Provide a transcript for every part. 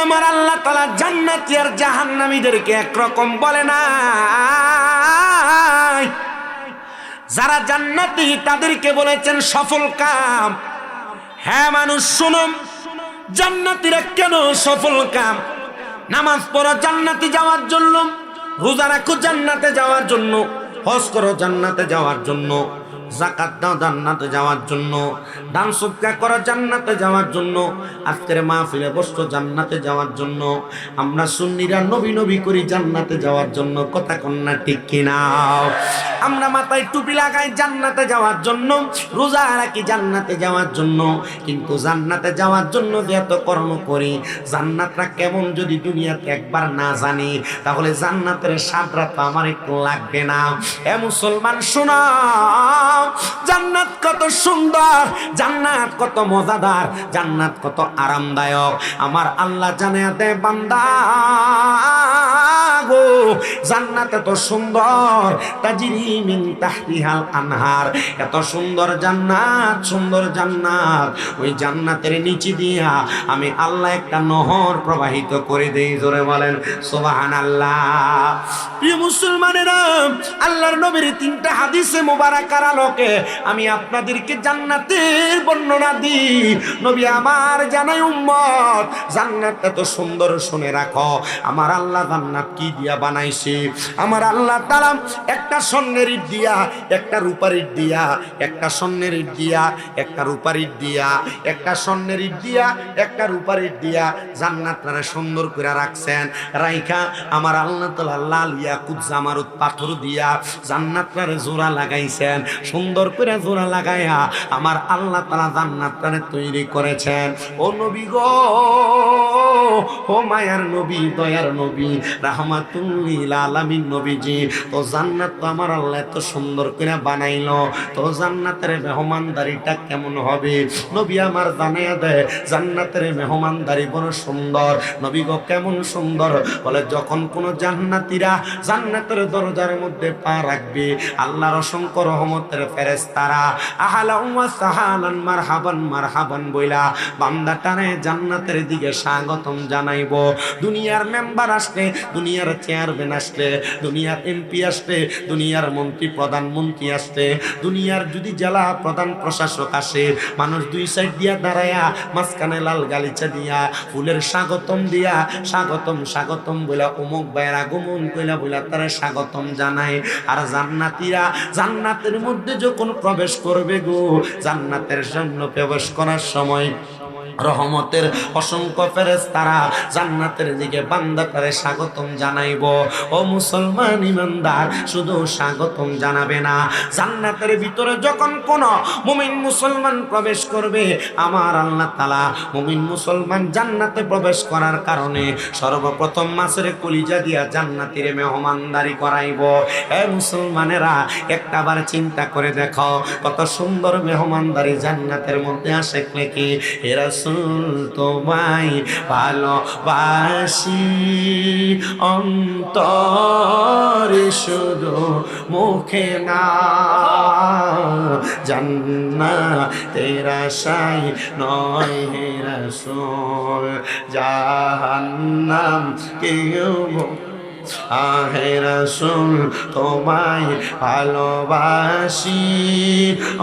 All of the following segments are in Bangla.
আমার আল্লাহ তাআলা জান্নাতি আর জাহান্নামীদেরকে একরকম বলে না। যারা জান্নাতি তাদেরকে বলেছেন সফল কাম। হ্যাঁ মানুষ শুনুন, জান্নাতীরা কেন সফল কাম? নামাজ পড়ো জান্নাতে যাওয়ার জন্য, রোজা রাখো জান্নাতে যাওয়ার জন্য, হজ করো জান্নাতে যাওয়ার জন্য, যাকাত দাও জান্নাতে যাওয়ার জন্য, দান সদকা করো জান্নাতে যাওয়ার জন্য, আজকের মাহফিলে বসছো জান্নাতে যাওয়ার জন্য। আমরা সুন্নিরা নবী নবী করি জান্নাতে যাওয়ার জন্য। কথা কন্যা ঠিক কিনা? আমরা মাথায় টুপি লাগাই জান্নাতে যাওয়ার জন্য, রোজা রাখি জান্নাতে যাওয়ার জন্য। কিন্তু জান্নাতে যাওয়ার জন্য যে এত কর্ম করি, জান্নাতটা কেমন যদি দুনিয়াতে একবার না জানি, তাহলে জান্নাতের স্বাদটা তো আমার একটু লাগবে না। এ মুসলমান শোনো, জান্নাত কত সুন্দর, জান্নাত কত মজাদার, জান্নাত কত আরামদায়ক। আমার আল্লাহ জানে দেয় বান্দা গো, জান্নাত এত সুন্দর, তাজরি মিন তাহতিহাল আনহার। এত সুন্দর জান্নাত, সুন্দর জান্নাত, ওই জান্নাতের নিচে দিয়া আমি আল্লাহ একটা নহর প্রবাহিত করে দেই। জোরে বলেন সুবহানাল্লাহ। প্রিয় মুসলমানেরা, আল্লাহর নবীর 3টা হাদিসে মোবারকার আলোকে আমি আপনাদেরকে জান্নাতের বর্ণনা দিই। নবী আমার জানাই উম্মত, জান্নাত এত সুন্দর, শুনে রাখো। আমার আল্লাহ জান্নাত কি দিয়া বানাইছে? আমার আল্লাহ তাআলা একটা স্বর্ণের ইট দিয়া, একটা রূপার ইট দিয়া, একটা স্বর্ণের ইট দিয়া, একটা রূপার ইট দিয়া, একটা স্বর্ণের ইট দিয়া, একটা রূপার ইট দিয়া জান্নাতটারে সুন্দর করে রাখছেন। রাইখা আমার আল্লাহ তাআলা লাল ইয়াকুত জামারুত পাথর দিয়া জান্নাতটারে জোড়া লাগাইছেন। সুন্দর করে জোড়া লাগাইয়া আমার আল্লাহ তাআলা জান্নাতটারে তৈরি করেছেন। ও নবী গো, ও মায়ার নবী, দয়ার নবী, রাহমাতুল লিল আলামিন নবীজি, তো জান্নাত তো আমার আল্লাহ এত সুন্দর করে বানাইলো, তো জান্নাতের মেহমানদারিটা কেমন হবে? নবী আমার জানাইয়া দেয় জান্নাতের মেহমানদারি বড় সুন্দর। নবী গো কেমন সুন্দর? বলে যখন কোন জান্নাতীরা জান্নাতের দরজার মধ্যে পা রাখবে, আল্লাহর অসংখ্য রহমতের ফেরেশতারা আহলান ওয়া সাহালান মারহাবান মারহাবান বইলা বান্দাটারে জান্নাতের দিকে স্বাগতম জানাইবো। দুনিয়ার মেম্বার আসলে, দুনিয়ার চেয়ারম্যান আসলে, দুনিয়ার এমপি আসলে, দুনিয়ার মন্ত্রী প্রধানমন্ত্রী আসলে, দুনিয়ার যদি জেলা প্রধান প্রশাসক আসে, মানুষ দুই সাইড দিয়া দাঁড়ায়া মাঝখানে লাল গালিচা দিয়া ফুলের স্বাগতম দিয়া স্বাগতম স্বাগতম বইলা অমুক ভাইয়ের আগমন কইলা বইলা তারা স্বাগতম জানায়। আর জান্নাতীরা জান্নাতের মধ্যে যখন প্রবেশ করবে গো, জান্নাতের জন্য প্রবেশ করার সময় রহমতের অসংখ্য ফেরেশতারা জান্নাতের দিকে বান্দাটারে স্বাগতম জানাইব। ও মুসলমান ইমানদার, শুধু স্বাগতম জানাবে না, জান্নাতের ভিতরে যখন কোন মুমিন মুসলমান প্রবেশ করবে, আমার আল্লাহ তাআলা মুমিন মুসলমান জান্নাতে প্রবেশ করার কারণে সর্বপ্রথম মাছের কলিজা দিয়া জান্নাতীর মেহমানদারি করাইব। এ মুসলমানেরা, একটাবার চিন্তা করে দেখো কত সুন্দর মেহমানদারি জান্নাতের মধ্যে আসে। কি এ রাসূল তোমায় ভালোবাসি অন্তরে শুধু মুখে না, জান্নাতের আশায় নয় হে রাসূল, জাহান্নাম কেউ আহে রাসূল তোমায় ভালোবাসি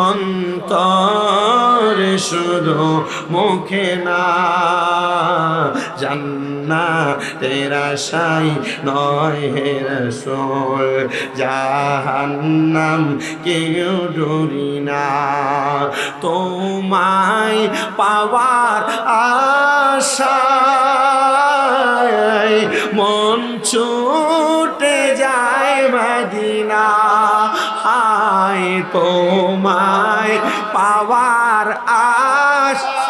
অন্তরে শুধু মুখে না, জান্নাতের আশায় নয় হে রাসূল, জাহান্নাম কেউ ডরি না। তোমায় পাওয়ার আশায় মন ছুটে যায় মদিনা, হায় তোমায় পাওয়ার আশায়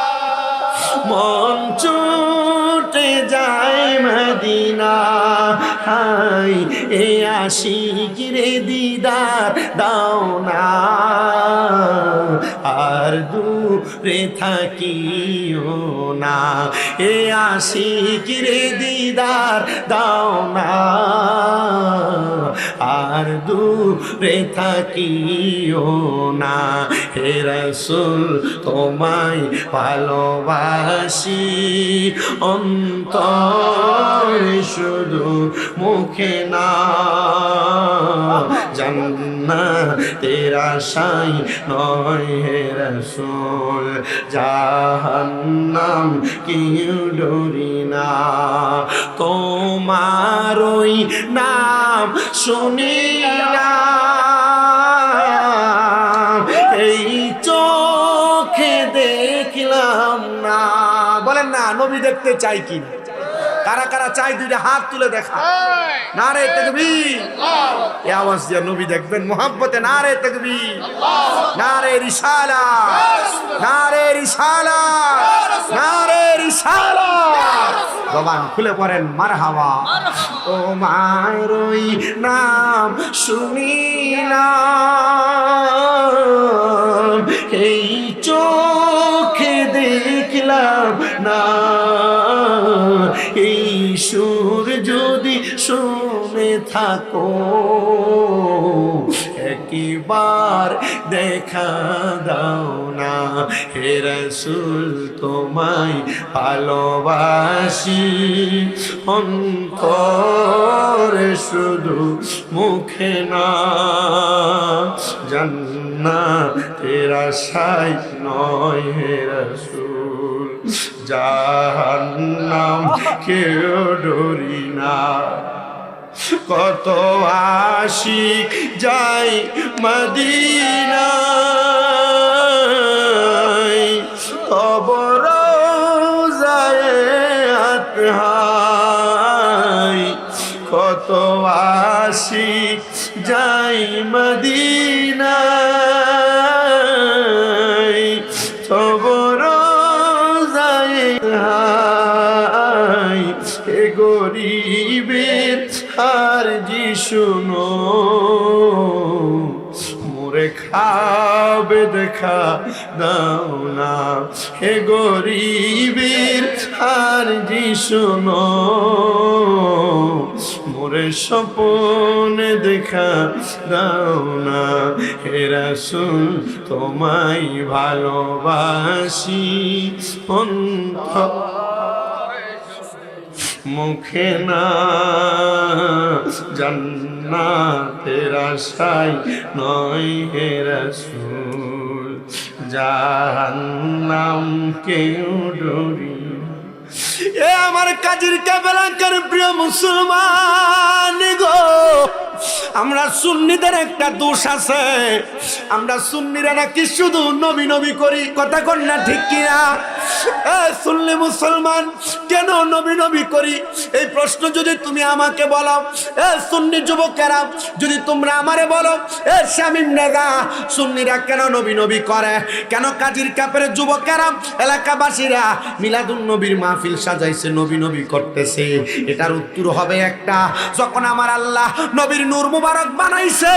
মন ছুটে যায় মদিনা, হায় এ আশিক রে দিদার দাও না, আর দূরে থাকিও না, এ আশিকির দিদার দাও না, আর দূরে থাকিও না। হে রাসূল তোমায় ভালোবাসি অন্তরে শুধু মুখে না, জান্নাতের আশায় নয় হে রাসূল, জাহান্নাম কেউ ডরি না। তোমার ওই নাম শুনিয়া এই চোখে দেখলাম না। বলেন না নবী দেখতে চাই কি? কারা কারা চাই দুইটা হাত তুলে দেখা। নারে তাকবীর, এই আওয়াজ দিয়ে নবী দেখবেন মোহাব্বতে। নারে তাকবীর, নারে রিসালাত, নারে রিসালাত, নারে রিসালাত। জবান খুলে পড়েন মারহাবা। তোমার ওই নাম শুনিলাম এই চোখে দেখলাম না, এই সুর যদি শুনে থাকো একবার দেখা দাও না। হে রাসূল তোমায় ভালোবাসি অন্তরে শুধু মুখে না, জান্নাতের আশায় নয় হে রাসূল, জাহান্নাম কেউ ডরি না। কত আশিক যাই মদিনায় কবর যায় আতহায়, কত আশিক যাই মদিনায় কবর যায় আতহায়। এ গরিবের আর জি শুনো মোরে খাবে দেখা দাও না, হে গরিবের আর জি শুনো মোরে স্বপ্নে দেখা দাও না। হে রাসূল তোমায় ভালোবাসি মুখে না, জান্নাতের আশায় নয় হে রাসূল, জাহান্নাম কেউ ডরি। এ আমার কাজীর কাফেলার প্রিয় মুসলমান গো, আমরা সুন্নিদের একটা দোষ আছে, আমরা সুন্নিরা নাকি শুধু নবী নবী করি। কথা কন না ঠিক কিনা? সুন্নি মুসলমান কেন নবী নবী করি? এই প্রশ্ন যদি তুমি আমাকে বলো, সুন্নি যুবকেরা যদি তোমরা আমারে বলো, শামীম রাজা সুন্নিরা কেন নবী নবী করে, কেন কাজীর কাপের যুবকেরা এলাকাবাসীরা মিলাদুন নবীর মাহফিল সাজাইছে নবী নবী করতেছে, এটার উত্তর হবে একটা, যখন আমার আল্লাহ নবীর নূর মুবারক বানাইছে,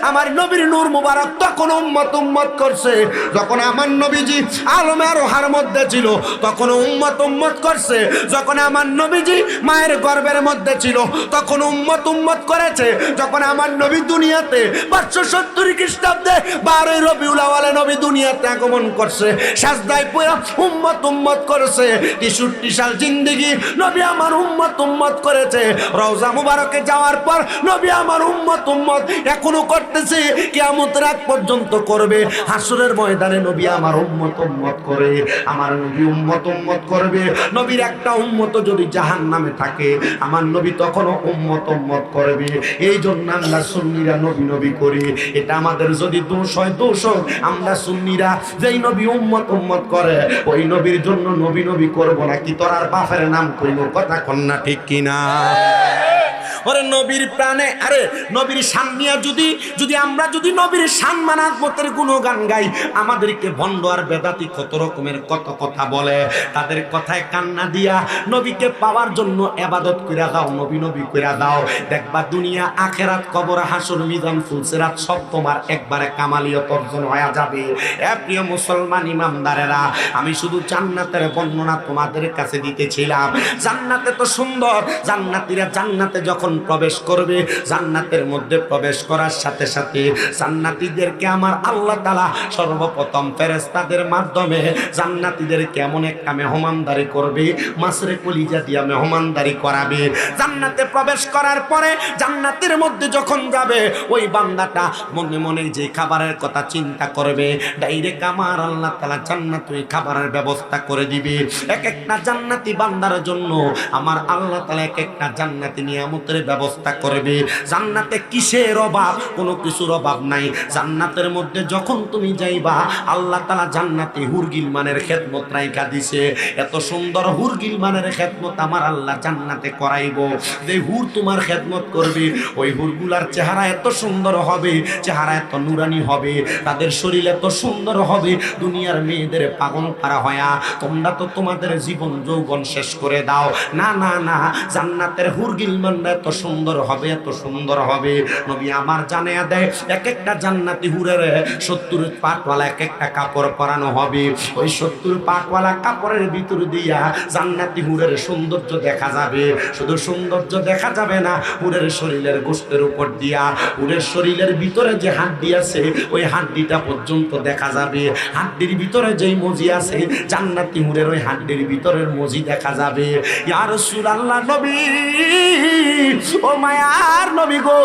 আমার নবীর নূর মুবারক তখন উম্মত উম্মত করছে। যখন আমার নবীজি আলমে আরোহার মধ্যে ছিল তখন উম্মত উম্মত করছে। যখন আমার নবীজি মায়ের গর্ভের মধ্যে ছিল তখন উম্মত উম্মত করেছে। যখন আমার নবী দুনিয়াতে 570 খ্রিস্টাব্দে 12 রবিউল আউয়ালে নবী দুনিয়াতে আগমন করছে, সাজদায় পুরা উম্মত উম্মত করেছে। 63 সাল জিন্দেগি নবী আমার উম্মত উম্মত করেছে। রওজা মুবারকে যাওয়ার পর নবী আমার উম্মত উম্মত এখনো করতেছে, কিয়ামত রাত পর্যন্ত করবে। হাসরের ময়দানে নবী আমার উম্মত উম্মত করে, আমার নবী উম্মত উম্মত করবে। নবীর একটা উম্মত যদি জাহান্নামে থাকে আমার নবী তখনও উম্মত উম্মত করবে। এই জন্য আমরা সুন্নিরা নবী নবী করি। এটা আমাদের যদি দোষ হয় দোষ হোক, আমরা সুন্নিরা যেই নবী উম্মত উম্মত করে ওই নবীর জন্য নবী নবী করবো না। কি তোর আর বাপের নাম কইব? কথা কন্যা ঠিক কিনা? ওরে নবীর প্রাণে, আরে নবীর শান নিয়ে যদি আমরা নবীর শান মানাজমতের গুণগান গাই, আমাদেরকে ভণ্ড আর বেদাতি কত রকমের কত কথা বলে, তাদের কথায় কান্না দিয়া নবীকে পাওয়ার জন্য ইবাদত কইরা দাও, নবী নবী কইরা দাও। দেখবা দুনিয়া আখেরাত কবর হাসর মিজান ফুলসিরাত সব তোমার একবারে কামালিয়ত অর্জন হয়ে যাবে। এ প্রিয় মুসলমান ইমানদারেরা, আমি শুধু জান্নাতের বর্ণনা তোমাদের কাছে দিতেছিলাম। জান্নাতে তো সুন্দর, জান্নাতীরা জান্নাতে যখন প্রবেশ করবে, জান্নাতের মধ্যে প্রবেশ করার সাথে সাথে জান্নাতীদেরকে আমার আল্লাহ তাআলা সর্বপ্রথম ফেরেশতাদের মাধ্যমে জান্নাতীদেরকে এমন একটা মেহমানদারি করবে, মাসরে কলিজা দিয়া মেহমানদারি করাবে। জান্নাতে প্রবেশ করার পরে জান্নাতের মধ্যে যখন যাবে, ওই বান্দাটা মনে মনে যে খাবারের কথা চিন্তা করবে, ডাইরেক্ট আমার আল্লাহ তাআলা জান্নাতে ওই খাবারের ব্যবস্থা করে দিবে। এক একটা জান্নাতি বান্দার জন্য আমার আল্লাহ তাআলা এক একটা জান্নাতি নিয়ামতের ব্যবস্থা করবে। জান্নাতে কিসের অভাব? কোনো কিছুর অভাব নাই। জান্নাতের মধ্যে যখন তুমি যাইবা, আল্লাহ তাআলা জান্নাতে হুরগিলমানের খেদমত রাইখা দিছে। এত সুন্দর হুরগিলমানের খেদমত আমার আল্লাহ জান্নাতে করাইবো। যে হুর তোমার খেদমত করবে, ওই হুরগুলার চেহারা এত সুন্দর হবে, চেহারা এত নুরানি হবে, তাদের শরীর এত সুন্দর হবে, দুনিয়ার মেয়েদের পাগল পারা হয়া তোমরা তো তোমাদের জীবন যৌবন শেষ করে দাও। না না না, জান্নাতের হুরগিলমানরা এত সুন্দর হবে, এত সুন্দর হবে। নবী আমার জানায়া দেয়, এক একটা জান্নাতি হুরের 70 পাটওয়ালা এক একটা কাপড় পরানো হবে। ওই 70 পাটওয়ালা কাপড়ের ভিতর দিয়া জান্নাতি হুরের সৌন্দর্য দেখা যাবে। শুধু সৌন্দর্য দেখা যাবে না, হুরের শরীরের গোশতের উপর দিয়া হুরের শরীরের ভিতরে যে হাড্ডি আছে, ওই হাড্ডিটা পর্যন্ত দেখা যাবে। হাড্ডির ভিতরে যেই মজি আছে, জান্নাতি হুরের ওই হাড্ডির ভিতরের মজি দেখা যাবে। ইয়া রাসূলুল্লাহ, নবী ও মায়ার নবী গো,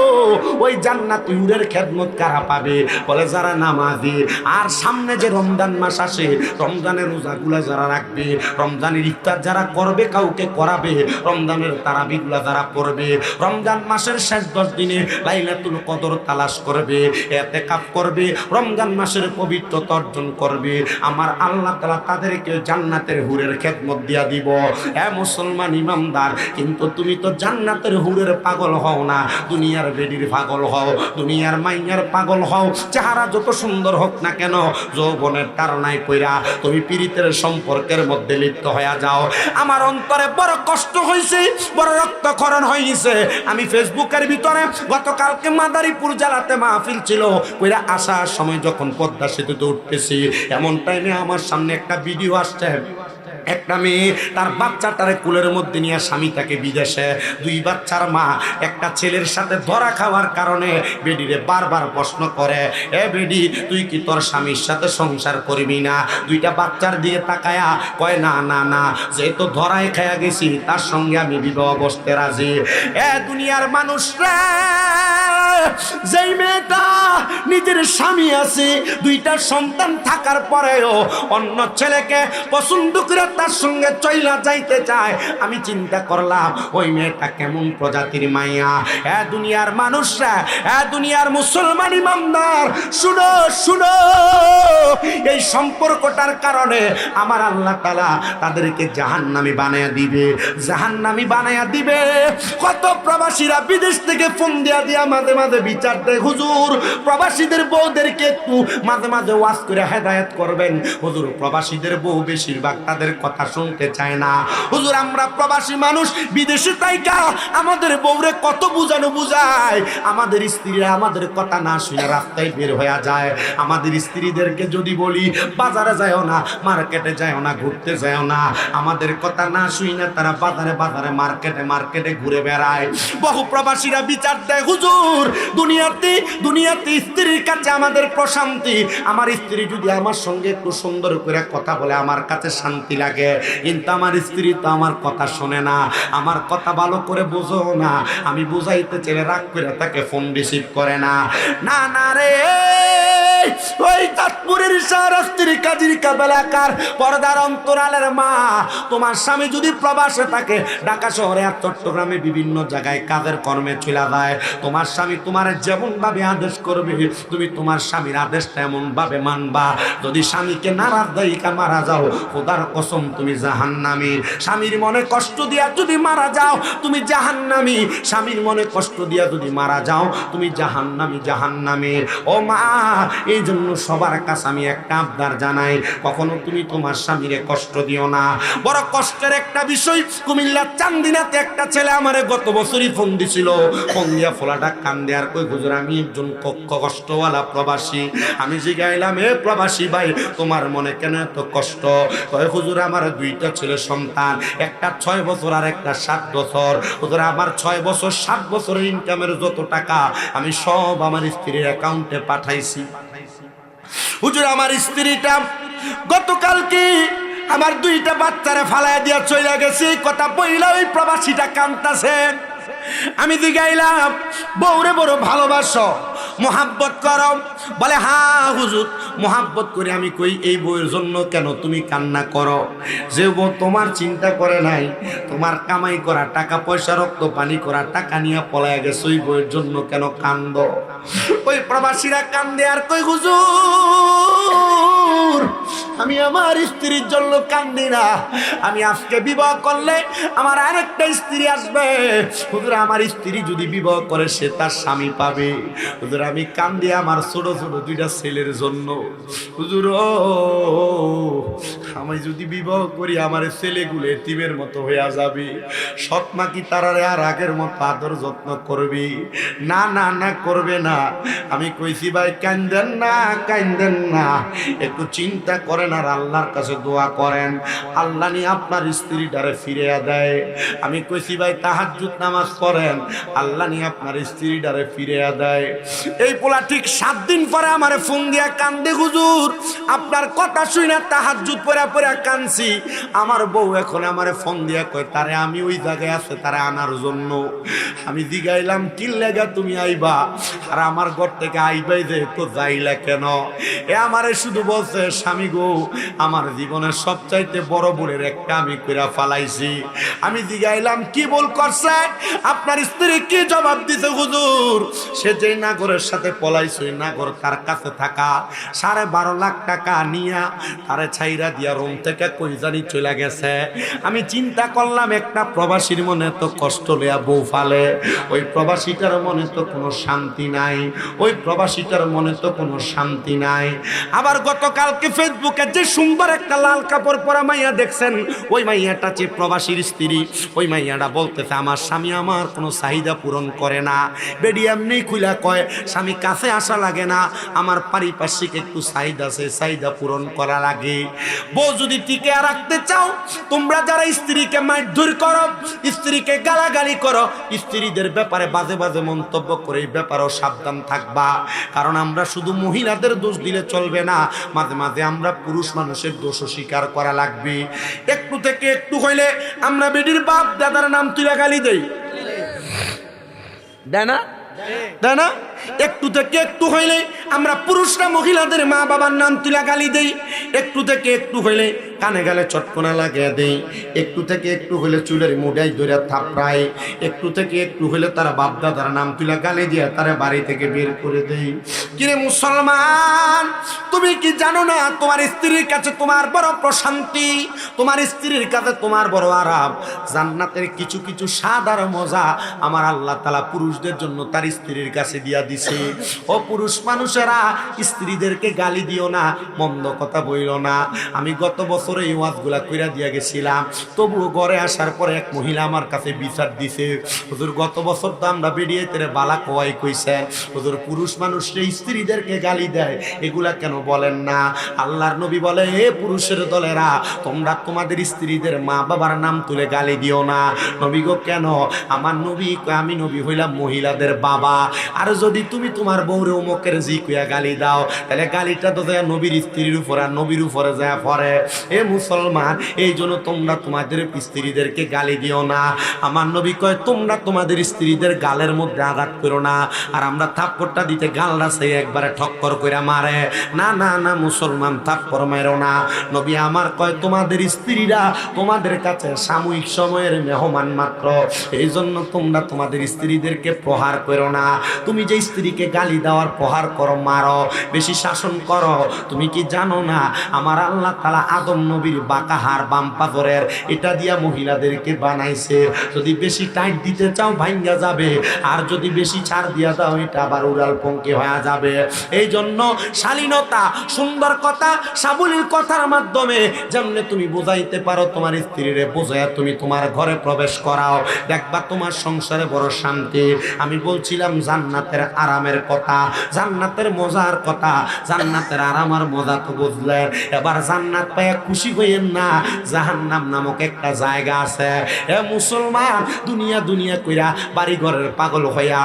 ওই জান্নাতি হুরের খেদমত কারা পাবে? বলে যারা নামাজি। আর সামনে যে রমজান মাস আসে, রমজানের রোজাগুলা যারা রাখবে, রমজানের ইফতার যারা করবে, কাউকে করাবে, রমজানের তারাবিগুলা যারা পড়বে, রমজান মাসের শেষ 10 দিনে লাইলাতুল কদর তালাশ করবে, ইতিকাফ করবে, রমজান মাসের পবিত্রতা অর্জন করবে, আমার আল্লাহ তাআলা তাদেরকে জান্নাতের হুরের খেদমত দিয়া দিব। এ মুসলমান ইমানদার, কিন্তু তুমি তো জান্নাতের হুরের পাগল হও না, দুনিয়ার বেডির পাগল হও, দুনিয়ার মাইয়ার পাগল হও। চেহারা যত সুন্দর হোক না কেন, যৌবনের তাড়নায় পইরা তুমি পীড়িতের সম্পর্কের মধ্যে লিপ্ত হয়ে যাও। আমার অন্তরে বড় কষ্ট হয়েছে, বড় রক্তক্ষরণ হয়েছে। আমি ফেসবুকের ভিতরে গতকালকে মাদারীপুর জেলাতে মাহফিল ছিল, কইরা আসার সময় যখন পদ্মা সেতুতে উঠতেছি, এমন টাইমে আমার সামনে একটা ভিডিও আসছে। একটা মেয়ে তার বাচ্চাটারে কুলের মধ্যে নিয়ে, স্বামী তাকে বিদেশে, 2 বাচ্চার মা, একটা ছেলের সাথে ধরা খাওয়ার কারণে বেডিরে বারবার প্রশ্ন করে, এ বেডি তুই কি তোর স্বামীর সাথে সংসার করবি না? 2টা বাচ্চার দিকে তাকায়া কয়, না না না, যেহেতু ধরায় খায়া গেছি, তার সঙ্গে আমি বিবাহ বসতে রাজি। এ দুনিয়ার মানুষরা, যেই মেয়েটা নিজের স্বামী আছে, 2টা সন্তান থাকার পরেও অন্য ছেলেকে পছন্দ করে তার সঙ্গে চইলা যাইতে চায়, আমি চিন্তা করলাম ওই মেয়েটা কেমন প্রজাতির মাইয়া। এ দুনিয়ার মানুষরা, এ দুনিয়ার মুসলমান ইমানদার, শুনো শুনো, এই সম্পর্কটার কারণে আমার আল্লাহ তাআলা তাদেরকে জাহান্নামী বানায়া দিবে, জাহান্নামী বানায়া দিবে। কত প্রবাসীরা বিদেশ থেকে ফোন দিয়া দিয়া মাঝে মাঝে বিচার দেয়, হুজুর প্রবাসীদের বউদেরকে একটু মাঝে মাঝে ওয়াজ করে হেদায়েত করবেন। হুজুর প্রবাসীদের বউ বেশিরভাগ তাদের কথা শুনতে চায় না। হুজুর আমরা প্রবাসী মানুষ, বিদেশে তাইকা আমাদের বউরে কত বুঝানো বুঝায়, আমাদের স্ত্রীরা আমাদের কথা না শুনে রাস্তায় বের হয়ে যায়। আমাদের স্ত্রীদেরকে যদি বলি বাজারে যাও না, মার্কেটে যাও না, ঘুরতে যাও না, আমাদের কথা না শুনে তারা বাজারে বাজারে মার্কেটে মার্কেটে ঘুরে বেড়ায়। বহু প্রবাসীরা বিচার দেয়, হুজুর দুনিয়াতে স্ত্রীর কাছে আমাদের প্রশান্তি, আমার স্ত্রী যদি আমার সঙ্গে একটু সুন্দর করে কথা বলে আমার কাছে শান্তি লাগে, কিন্তু আমার স্ত্রী তো আমার কথা শোনে না, আমার কথা ভালো করে বোঝো না, আমি বুঝাইতে চাইলে রাগ করে তাকে ফোন রিসিভ করে না। না না রে, ওই চাঁদপুরের শাহরাস্তির কাজীর কাবেলাকার পর্দার অন্তরালের মা, তোমার স্বামী যদি প্রবাসে থাকে, ঢাকা শহরে আর চট্টগ্রামে বিভিন্ন জায়গায় কাজের কর্মে চলে যায়, তোমার স্বামী তোমার যেমন ভাবে আদেশ করবে তুমি তোমার স্বামীর আদেশটা এমন ভাবে মানবা। যদি স্বামীকে নারাজ দাইকা মারা যাও, খোদার কসম তুমি জাহান্নামী। স্বামীর মনে কষ্ট দিয়া যদি মারা যাও তুমি জাহান্নামী। স্বামীর মনে কষ্ট দিয়া যদি মারা যাও তুমি জাহান্নামী, জাহান্নামী। ও মা, এই জন্য সবার কাছে আমি একটা আবদার জানাই, কখনো তুমি তোমার স্বামীরে কষ্ট দিও না। বড় কষ্টের একটা বিষয়, কুমিল্লার চান্দিনাতে একটা ছেলে আমারে গত বছরই ফোন দিছিল। ফোন দিয়া ফোলাটা কান্দে আর কই, হুজুর আমি একজন কষ্টওয়ালা প্রবাসী। আমি জিগাইলাম, এ প্রবাসী ভাই তোমার মনে কেন এত কষ্ট? কয় হুজুর আমার দুইটা ছেলে সন্তান, একটা 6 বছর আর একটা 7 বছর। হুজুর আমার 6 বছর 7 বছরের ইনকামের যত টাকা আমি সব আমার স্ত্রীর অ্যাকাউন্টে পাঠাইছি। হুজুর আমার স্ত্রীটা গতকালকে আমার 2টা বাচ্চারে ফালাইয়া দিয়া চলে গেছে, কথা বইলা ওই প্রবাসীটা কাঁদতাছে। আমি জিগাইলাম, বউরে বড় ভালোবাসো, মোহাব্বত করো? বলে হ্যাঁ হুজুর মোহাব্বত করি। আমি কই, এই বউয়ের জন্য কেন তুমি কান্না করো? যে বউ তোমার চিন্তা করে নাই, তোমার কামাই করা টাকা পয়সা রক্ত পানি করা টাকা নিয়ে পলায়া গেছে, ওই বউয়ের জন্য কেন কান্দ? ওই প্রবাসীরা কান্দে আর কই, হুজুর আমি আমার স্ত্রীর জন্য কান্দি না, আমি আজকে বিবাহ করলে আমার আরেকটা স্ত্রী আসবে। হুজুর আমার স্ত্রী যদি বিবাহ করে সে তার স্বামী পাবে। হুজুর আমি কান্দি আমার ছোট ছোট 2টা ছেলের জন্য। হুজুর আমি যদি বিবাহ করি আমার ছেলেগুলো এতিমের মতো হয়ে যাবে। সৎ মা কি তারারে আর আগের মতো আদর যত্ন করবি? না না না, করবে না। আমি কইছি ভাই কান্দেন না, কান্দেন না, একটু চিন্তা করেন আর আল্লাহর কাছে দোয়া করেন, আল্লাহ নিয়ে আপনার স্ত্রীটারে ফিরে দেয়। আমি কইছি ভাই তাহাজ্জুদ নামাজ পড়েন, আল্লাহ নিয়ে আপনার স্ত্রীটারে ফিরে দেয়। এই পোলা ঠিক 7 দিন পরে আমারে ফোন দিয়া কান্দে, হুজুর আপনার কথা শুনে তাহাজ্জুদ পড়া পড়া কানছি। আমার বউ এখন আমারে ফোন দিয়া কয় তারে আমি ওই জায়গায় আছে তারে আনার জন্য। আমি জিগাইলাম, কি লাগা তুমি আইবা? আর আমার ঘর থেকে আইবাই যে তো যাইলা কেন? এ আমারে শুধু বলছে, স্বামী গো আমার জীবনের সবচাইতে বড় ভুলের একটা আমি কইরা ফালাইছি। আমি জিগাইলাম, কি ভুল করছে? আপনার স্ত্রী কি জবাব দিছে? হুজুর সে যে নাগরের সাথে পলাইছে, নাগর তার কাছে থাকা 12.5 লাখ টাকা নিয়া তারে ছাইরা দিয়া রুম থেকে কই জানি চলে গেছে। আমি চিন্তা করলাম, একটা প্রবাসীর মনে তো কষ্ট লইয়া বউ ফালে, ওই প্রবাসীটার মনে তো কোনো শান্তি নাই, ওই প্রবাসীটার মনে তো কোনো শান্তি নাই। আবার গতকালকে ফেসবুকে যে সুন্দর একটা লাল কাপড় পরা মাইয়া দেখছেন, ওই মাইয়াটা যে প্রবাসীর স্ত্রী, ওই মাইয়াটা বলতেছে আমার স্বামী আমার কোনো চাহিদা পূরণ করে না। বেডি এমনি খুলা কয় স্বামী কাছে আসা লাগে না, আমার পারিপার্শ্বিক একটু চাহিদা আছে, চাহিদা পূরণ করা লাগে। বউ যদি টিকে রাখতে চাও, তোমরা যারা স্ত্রীকে মারধর করো, স্ত্রীকে গালাগালি করো, স্ত্রীদের ব্যাপারে বাজে বাজে মন্তব্য করে এই ব্যাপারেও সাবধান থাকবা। কারণ আমরা শুধু মহিলাদের দোষ দিলে চলবে না, মাঝে মাঝে আমরা পুরুষ মানুষের দোষও স্বীকার করা লাগবে। একটু থেকে একটু হইলে আমরা বেডির বাপ দাদার নাম তুলে গালি দেই, দেয় না? দেয় না? একটু থেকে একটু হইলে আমরা পুরুষরা মহিলাদের মা বাবার নাম তুলে গালি দেই। একটু থেকে একটু হইলে কানে গালে চটকনা লাগিয়ে দেই। একটু থেকে একটু হইলে চুলের মুড়াই ধরে থাপড়াই। একটু থেকে একটু হইলে তারা বাপ দাদার নাম তুলে গালি দিয়ে তারা বাড়ি থেকে বের করে দেই। কিরে মুসলমান, তুমি কি জানো না তোমার স্ত্রীর কাছে তোমার বড় প্রশান্তি, তোমার স্ত্রীর কাছে তোমার বড় আরাম। জান্নাতের কিছু কিছু স্বাদ আর মজা আমার আল্লাহ তাআলা পুরুষদের জন্য তার স্ত্রীর কাছে দিয়া দিছে। ও পুরুষ মানুষেরা, স্ত্রীদেরকে গালি দিও না, মন্দ কথা বইল না। আমি গত বছর এই ওয়াজগুলা কইরা দিয়া গেছিলাম, তবুও ঘরে আসার পরে এক মহিলা আমার কাছে বিচার দিছে, হুজুর গত বছর তো আমরা বেরিয়ে তেরে বালা কোয়াই কইছেন, হুজুর পুরুষ মানুষরা স্ত্রীদেরকে গালি দেয়, এগুলা কেন বলেন না? আল্লাহর নবী বলে, হে পুরুষের দলেরা, তোমরা তোমাদের স্ত্রীদের মা বাবার নাম তুলে গালি দিও না। নবী গো কেন? আমার নবী, আমি নবী হইলাম মহিলাদের বাবা, আর যদি যদি তুমি তোমার বউরে অমুকের জি কুয়া গালি দাও, তাহলে গালিটা তো যায় নবীর স্ত্রীর উপর আর নবীর উপরে যায় পড়ে। এ মুসলমান, এই জন্য তোমরা তোমাদের স্ত্রীদেরকে গালি দিও না। আমার নবী কয় তোমরা তোমাদের স্ত্রীদের গালের মধ্যে আঘাত করো না। আর আমরা থাপ্পড়টা দিতে গালটা সেই একবারে ঠক্কর করে মারে। না না না মুসলমান, থাপ্পড় মেরো না। নবী আমার কয় তোমাদের স্ত্রীরা তোমাদের কাছে সাময়িক সময়ের মেহমান মাত্র, এই জন্য তোমরা তোমাদের স্ত্রীদেরকে প্রহার করো না। তুমি যে স্ত্রীকে গালি দেওয়ার প্রহার করো, মারো, বেশি শাসন করো, তুমি কি জানো না আমার আল্লাহ তাআলা আদম নবীর বাঁকা হাড় বাম পাথরের এটা দিয়া মহিলাদেরকে বানাইছে। যদি বেশি টাইট দিতে চাও ভাঙ্গা যাবে, আর যদি বেশি ছাড় দিয়া দাও এটা আবার উড়াল পঙ্কি হয়ে যাবে। এই জন্য শালীনতা, সুন্দর কথা, সাবলীল কথার মাধ্যমে যেমনে তুমি বোঝাইতে পারো তোমার স্ত্রীরে, বোঝাইয়া তুমি তোমার ঘরে প্রবেশ করাও, দেখবা তোমার সংসারে বড় শান্তি। আমি বলছিলাম জান্নাতের আরামের কথা, জান্নাতের মজার কথা, জান্নাতের আরাম আর মজা তো বুঝলেন। এবার জান্নাত পাইয়া খুশি হইয়েন না, জাহান্নাম নামক একটা জায়গা আছে। এ মুসলমান, দুনিয়া দুনিয়া কইরা বাড়ি ঘরের পাগল হইয়া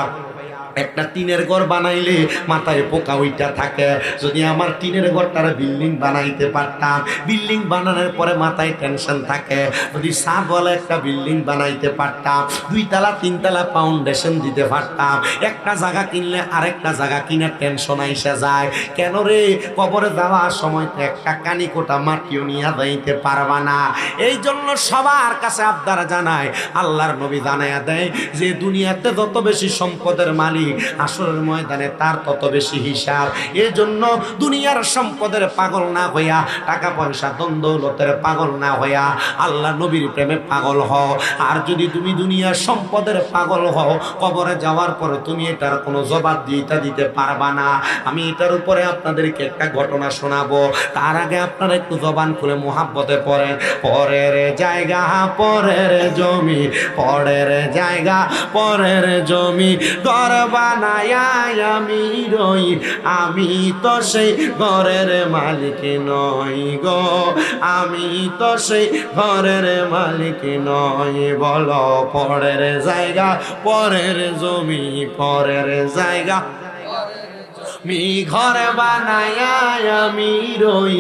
একটা টিনের ঘর বানাইলে মাথায় পোকা উইটা থাকে। যদি আমার টিনের ঘরটার বিল্ডিং বানাইতে পারতাম, বিল্ডিং বানানোর পরে মাথায় টেনশন থাকে। যদি সাতওয়ালা একটা বিল্ডিং বানাইতে পারতাম, 2 তলা 3 তলা ফাউন্ডেশন দিতে পারতাম, একটা জায়গা কিনলে আরেকটা জায়গা কিনে টেনশন আইসা যায়। কেন রে, কবরে যাওয়ার সময় তো একটা কানিকোটা মাটিও নিয়ে যাইতে পারবা না। এই জন্য সবার কাছে আবদার জানায়, আল্লাহর নবী জানাইয়া দেয় যে দুনিয়াতে যত বেশি সম্পদের মালিক, আসরের ময়দানে তার তত বেশি হিসাব। এই জন্য দুনিয়ার সম্পদের পাগল না হইয়া, টাকা পয়সা দ্বন্দ্বলতের পাগল না হইয়া আল্লাহ নবীর প্রেমে পাগল হও। আর যদি তুমি দুনিয়ার সম্পদের পাগল হও, কবরে যাওয়ার পরে তুমি এটার কোনো জবাব দিতে পারবা না। আমি এটার উপরে আপনাদেরকে একটা ঘটনা শোনাবো। তার আগে আপনারা একটু জবান খুলে মুহাব্বতে পড়েন। পরের জায়গা পরের জমি, পরের জায়গা পরের জমি, ঘর বানায়া আমি রই, আমি তো সেই ঘরের মালিক নই গো, আমি তো সেই ঘরের মালিক নই। বলো পরের জায়গা পরের জমি, পরের জায়গা মি ঘর বানায়া আমি রই,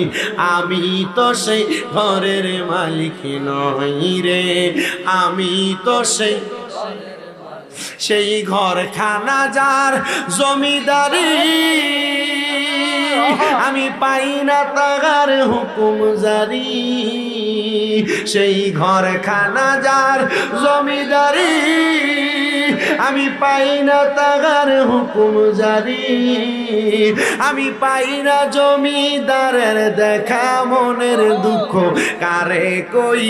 আমি তো সেই ঘরের মালিক নই রে, আমি তো সেই ঘরখানা যার জমিদারি, আমি পাই না তাগার হুকুম জারি। সেই ঘরখানা যার জমিদারি, আমি পাই না তাগার হুকুম জারি। আমি পাই না জমিদারের দেখা মনের দুঃখ কারে কই,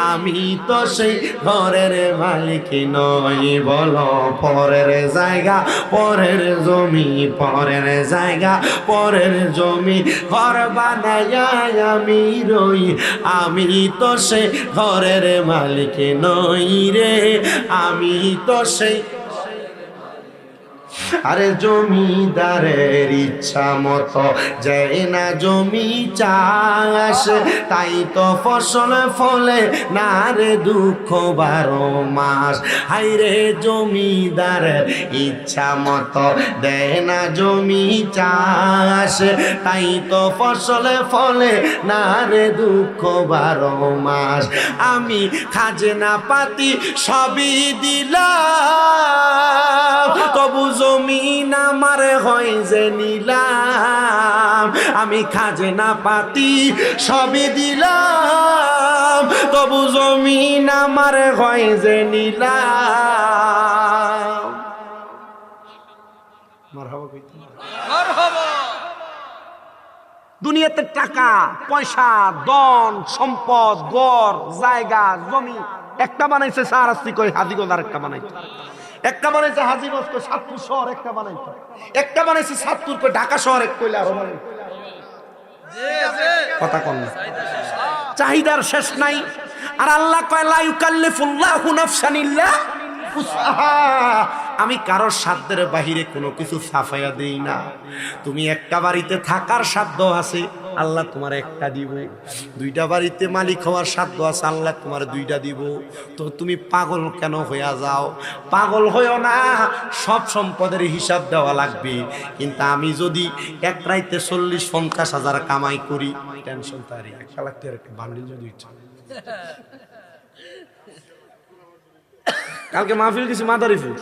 আমি তো সেই ঘরের মালিক নই। বলো পরের জায়গা পরের জমি, পরের জায়গা পরের জমি, ঘর বানায়া আমি রই, আমি তো সেই ঘরের মালিক নই রে, আমি তো সেই। আরে জমিদারের ইচ্ছা মতো যায় না জমি চাষ, তাই তো ফসল ফলে না রে দুঃখ 12 মাস। হাইরে জমিদারের ইচ্ছা মতো দেয় না জমি চাষ, তাই তো ফসল ফলে না রে দুঃখ 12 মাস। আমি খাজনা পাতি সবই দিলাম, তবু জমিন আমার হয় যে নিলাম। আমি খাজনা পাতি সবই দিলাম, তবু জমিন আমার হয় যে নিলাম। দুনিয়াতে টাকা পয়সা ধন সম্পদ গড় জায়গা জমি একটা বানাইছে সারাস্তি করে হাজিগঞ্জ, আর একটা বানাইছে, একটা বানাইছে হাজিগঞ্জ করে ৭০ শহর, একটা বানাইছে, একটা বানাইছে ৭০ করে ঢাকা শহর, এক কইলে আরো বানাইছে। কথা কম না, চাহিদার শেষ নাই। আর আল্লাহ কয় লা ইউকাল্লিফুল্লাহু নাফসান ইল্লা উসআহা, আমি কারোর সাধ্যের বাহিরে কোনো কিছু ছাপাইয়া দেই না। তুমি একটা বাড়িতে থাকার সাধ্য আছে, আল্লাহ তোমার একটা দিব। দুইটা বাড়িতে মালিক হওয়ার সাধ্য আছে, আল্লাহ তোমার দুইটা দিব। তো তুমি পাগল কেন হইয়া যাও? পাগল হইও না, সব সম্পদের হিসাব দেওয়া লাগবে। কিন্তু আমি যদি এক রাইতে 40-50 হাজার কামাই করি, টেনশন তারি একটা লাগতে আর একটা বান্ডিল যদি ইচ্ছা। কালকে মাহফিল কিছু মাদারীপুর,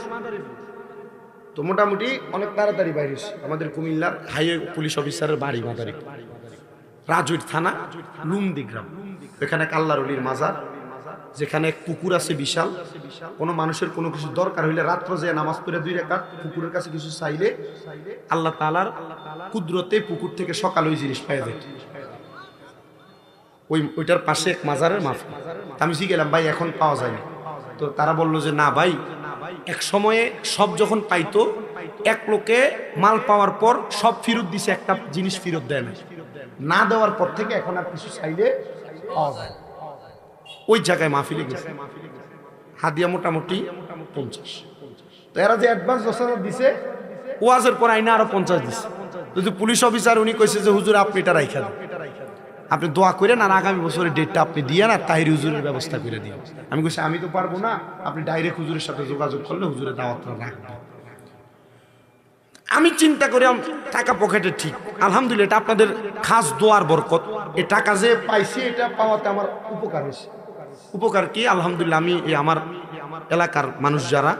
তো মোটামুটি অনেক তাড়াতাড়ি বাইরে আমাদের কুমিল্লার হাইওয়ে পুলিশ অফিসারের বাড়ি মাদারীপুর, রাজৈর থানা, লুমদি গ্রাম। এখানে আল্লাহর ওলির মাজার, যেখানে এক পুকুর আছে বিশাল। কোনো মানুষের কোনো কিছু দরকার হইলে রাত্র যে নামাজ পড়ে 2 রাকাত পুকুরের কাছে কিছু চাইলে আল্লাহ তাআলার কুদরতে পুকুর থেকে সকাল ওই জিনিস পাওয়া যায়। ওইটার পাশে এক মাজারের মাহফিল। আমি গেলাম, ভাই এখন পাওয়া যায় না। তো তারা বলল যে না ভাই, এক সময়ে সব যখন পাইতো, এক লোকে মাল পাওয়ার পর সব ফেরত দিছে, একটা জিনিস ফেরত দেয় না দেওয়ার পর থেকে এখন আর কিছু চাইলে পাওয়া যায়। ওই জায়গায় মাহফিলে গেছে, হাদিয়া মোটামুটি 50। তো এরা যে অ্যাডভান্স 10,000 দিছে, ওয়াজের পর আইনা আরো 50 দিছে। যদি পুলিশ অফিসার উনি কইছে যে হুজুর আপনি এটা রাইখা দেন, আপনি দোয়া করেন আর আগামী বছরের ডেটটা আপনি দিয়ে না তাহির হুজুরের ব্যবস্থা করে দিন। আমি কইছি আমি তো পারবো না, আপনি ডাইরেক্ট হুজুরের সাথে যোগাযোগ করলে হুজুরের দাওয়াতটা রাখবেন। আমি চিন্তা করি টাকা পকেটে ঠিক, আলহামদুলিল্লাহ এটা আপনাদের খাস দোয়ার বরকত। এই টাকা যে পাইছি এটা পাওয়াতে আমার উপকার হয়েছে। উপকার কি? আলহামদুলিল্লাহ আমি এই আমার এলাকার মানুষ যারা,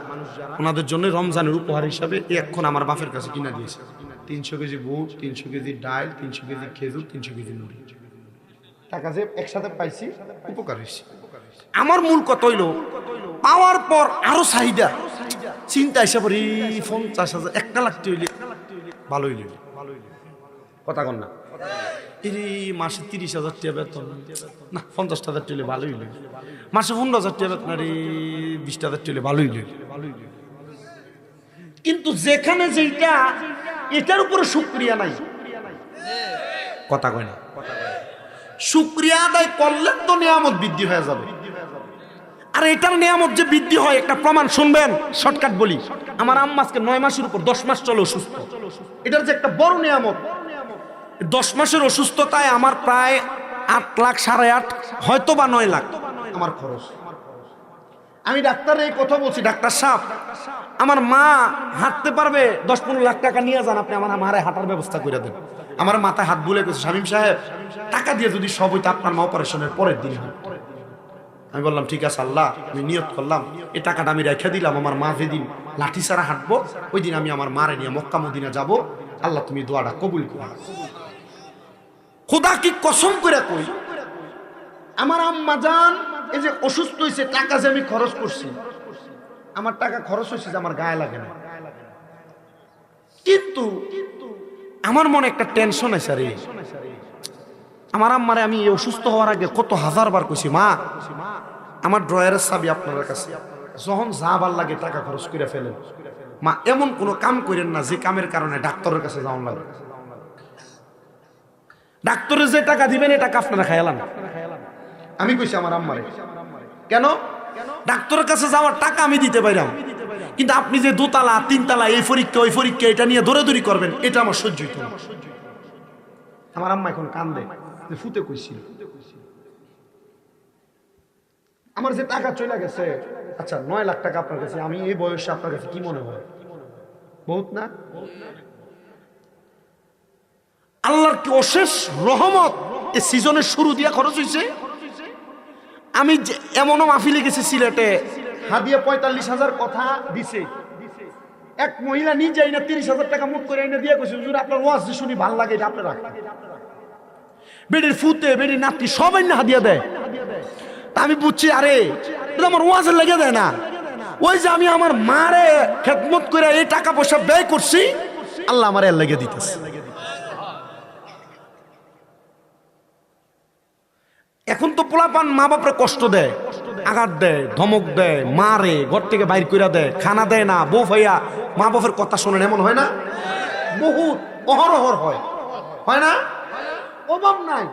ওনাদের জন্য রমজানের উপহার হিসাবে এখন আমার বাপের কাছে কিনা দিয়েছে 300 কেজি বুট, 300 কেজি ডাল, 300 কেজি খেজুর, 300 কেজি মুড়ি। টাকা যে একসাথে পাইছি, উপকার হয়েছে। আমার মূল কথা হইল পাওয়ার পর আরো চাহিদা, চিন্তা হিসাবে 50,000 1 লাখ হইলে ভালো হইল। কথা কন না, মাসে 30,000 টাকা বেতন না, 50,000 টাকা ভালো হইল। মাসে 15,000 টাকা বেতন, 20,000 টাকা ভালো হইল। কিন্তু যেখানে যেটা, এটার উপরে শুকরিয়া নাই। কথা কয় না, শুকরিয়া আদায় করলে তো নিয়ামত বৃদ্ধি হয়ে যাবে। আর এটার নিয়ামত যে বৃদ্ধি হয় একটা প্রমাণ শুনবেন, শর্টকাট বলি। আমার আম্মা আজকে 9 মাসের উপর 10 মাস চলে অসুস্থ। এটার যে একটা বড় নিয়ামত। 10 মাসের অসুস্থতায় আমার প্রায় 8 লাখ, 8.5, হয়তো বা 9 লাখ আমার খরচ। আমি ডাক্তারের এই কথা বলছি, ডাক্তার সাহেব আমার মা হাঁটতে পারবে, 10-15 লাখ টাকা নিয়ে যান, আপনি আমার মারে হাঁটার ব্যবস্থা করে দেন। আমার মাথায় হাত বুলে গেছে, শামীম সাহেব টাকা দিয়ে যদি সব হইতো আপনার মা অপারেশনের পরের দিন হয়। আমি বললাম ঠিক আছে আল্লাহ, আমি নিয়ত করলাম এই টাকাটা আমি রেখে দিলাম, আমার মা যেদিন লাঠি ছাড়া হাঁটবো ওই দিন আমি আমার মারে নিয়ে মক্কা মদিনা যাব। আল্লাহ তুমি দোয়াটা কবুল করো। খোদা কি কসম করে কই, আমার আম্মা জান এই যে অসুস্থ হয়েছে, টাকা যে আমি খরচ করছি, আমার টাকা খরচ হয়েছে যে আমার গায়ে লাগে না। কিন্তু আমার মনে একটা টেনশন আছে রে। আমার আম্মারে আমি অসুস্থ হওয়ার আগে কত হাজারবার কইছি, মা আমার ড্রয়ারের চাবি আপনার কাছে, যখন যা ভাল লাগে টাকা খরচ করে ফেলেন। মা এমন কোনো কাম করেন না যে কামের কারণে ডাক্তারের কাছে যাওয়ার লাগে। ডাক্তারের যে টাকা দিবেন এই টাকা আপনারা খাইলাম। আমি কইছি আমার আম্মারে, কেন ডাক্তারের কাছে যাওয়ার টাকা আমি দিতে পাইলাম, কিন্তু আপনি যে 2 তালা 3 তালা এই পরীক্ষা ওই পরীক্ষা এটা নিয়ে দৌড়াদৌড়ি করবেন, এটা আমার সহ্য হইতো না। আমার আম্মা এখন কান্দে যে ফুতে কইছিল আমার যে টাকা চলে গেছে। আচ্ছা 9 লাখ টাকা আপনার কাছে, আমি এই বয়সে আপনার কাছে কি মনে হয়? বহুত না? আল্লাহর কি অশেষ রহমত, এই সিজনের শুরু দিয়া খরচ হয়েছে। আমি এমনও মাহফিলে গেছি সিলেটে, হাদিয়া 45,000 কথা দিছে। এক মহিলা নিজে আইনা 30,000 টাকা মুখ করে এনে দিয়ে কইছে হুজুর আপনার ওয়াজ যে শুনি ভালো লাগে, এটা আপনি রাখেন। বেডির ফুতে বেডির নাতি সবাই না হাদিয়া দেয়। তা আমি বুঝছি আরে এটা আমার ওয়াজের লেগে দেয় না, ওই যে আমি আমার মারে খেদমত করে এই টাকা পয়সা ব্যয় করছি, আল্লাহ আমার এর লেগে দিতেছে। এখন তো পোলাপান মা বাপরে কষ্ট দেয়, আঘাত দেয়, ধমক দেয়, মারে, ঘর থেকে বাইর করে দেয়, খানা দেয় না, বউ ভাইয়া মা বাপের কথা শোনেন, এমন হয় না? বহুত অহরহর হয়, হয় না? অভাব নাই,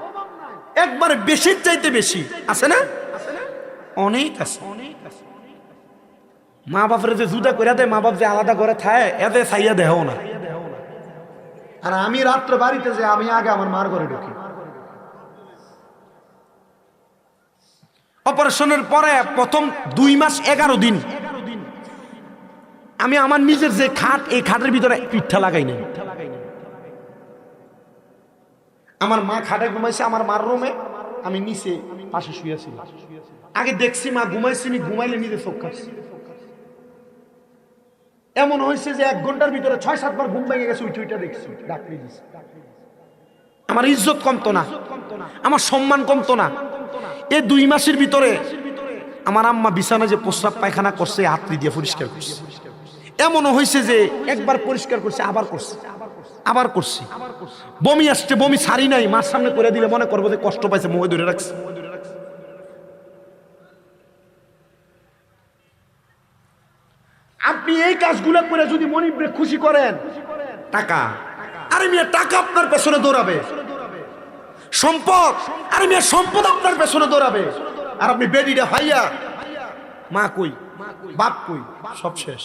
একবারে বেশির চাইতে বেশি আছে না? অনেক আছে। মা বাপের যে জুদা করে দেয়, মা বাপ যে আলাদা করে থাকে এতে চাইয়া দেহ না। আর আমি রাত্রে বাড়িতে যে আমি আগে আমার মার ঘরে ঢুকি, অপারেশনের পরে প্রথম 2 মাস 11 দিন আমি আমার নিজের যে খাট, এই খাটের ভিতরে পিঠা লাগাই নাই। আমার মা খাটে ঘুমাইছে, আমার মার রুমে, আমি নিচে পাশে শুয়েছি। আগে দেখছি মা ঘুমাইছি, ঘুমাইলে নিজে চোখ কাটছি। এমন হয়েছে যে 1 ঘন্টার ভিতরে 6-7 বার ঘুম ভেঙে গেছে, উইটা দেখছি, ডাক্তার দিছে। আমার ইজ্জত কমতো না, আমার সম্মান কমতো না। এই 2 মাসের ভিতরে আমার আম্মা বিছানা যে প্রস্রাব পায়খানা করছে, হাতড়ি দিয়ে পরিষ্কার করছে। এমনও হয়েছে যে একবার পরিষ্কার করছে, আবার করছে। বমি আসছে, বমি ছাড়ি নাই, মার সামনে করে দিলে মনে করবো যে কষ্ট পাইছে, মুখে ধরে রাখছে। আপনি এই কাজগুলো করে যদি মনিবরে খুশি করেন, টাকা, আরে মিয়া টাকা আপনার পেছনে দৌড়াবে। সম্পদ, আরে মিয়া সম্পদ আপনার পেছনে দৌড়াবে। আর আপনি বেডিটা ভাইয়া, মা কই, বাপ কই, সব শেষ।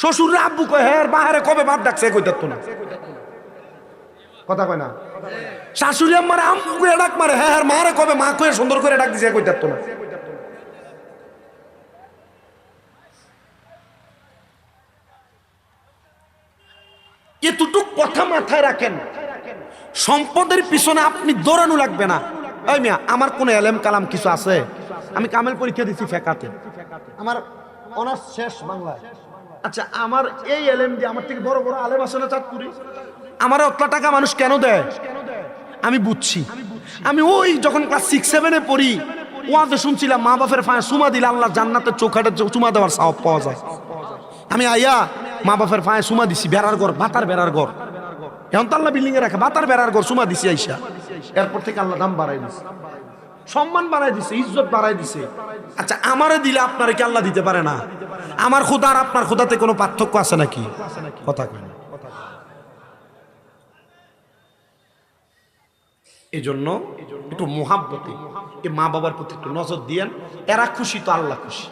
শ্বশুর আব্বু কয়, হ্যাঁ বাহারে কবে বাপ ডাকছে, কই দেখতো না, কথা কয় না। শাশুড়ি আমার আম্মু কই ডাক মারে, হ্যাঁ মারে কবে মা কয়ে সুন্দর করে ডাক দিছে, কই দেখতো না। এতটুক কথা মাথায় রাখেন, সম্পদের পিছনে আপনি দৌড়ানো লাগবে না। এই মিয়া আমার কোন এলেম কালাম কিছু আছে? আমি কামেল পরীক্ষা দিচ্ছি ফেকাতে, আমার অনার্স শেষ বাংলায়। আচ্ছা আমার এই এলেম দিয়ে আমার থেকে বড় বড় আলেম আছে না চাঁদপুরে, আমার অতলা টাকা মানুষ কেন দেয়? আমি বুঝছি। আমি ওই যখন ক্লাস 6-7-এ পড়ি, ওয়াজে শুনছিলাম মা বাপের পায়ে চুমা দিলে আল্লাহ জান্নাতের চৌখাটে চুমা দেওয়ার সওয়াব পাওয়া যায়। আমি আইয়া মা বাপের পায়ে চুমা দিছি, বেড়ার ঘর, বাতার বেড়ার ঘর, এখন তো আল্লাহ বিল্ডিং এ রাখে, বাতার বেড়ার ঘর চুমা দিছি আইসা। এরপর থেকে আল্লাহ দাম বাড়াই দিছে, সম্মান বাড়াই দিছে, ইজ্জত বাড়াই দিছে। আচ্ছা আমারে দিলে আপনারে কি আল্লাহ দিতে পারে না? আমার খোদা আর আপনার খোদাতে কোনো পার্থক্য আছে নাকি? কথা কয় না। এই জন্য একটু মোহাব্বতে এই মা বাবার প্রতি একটু নজর দিয়েন। এরা খুশি তো আল্লাহ খুশি।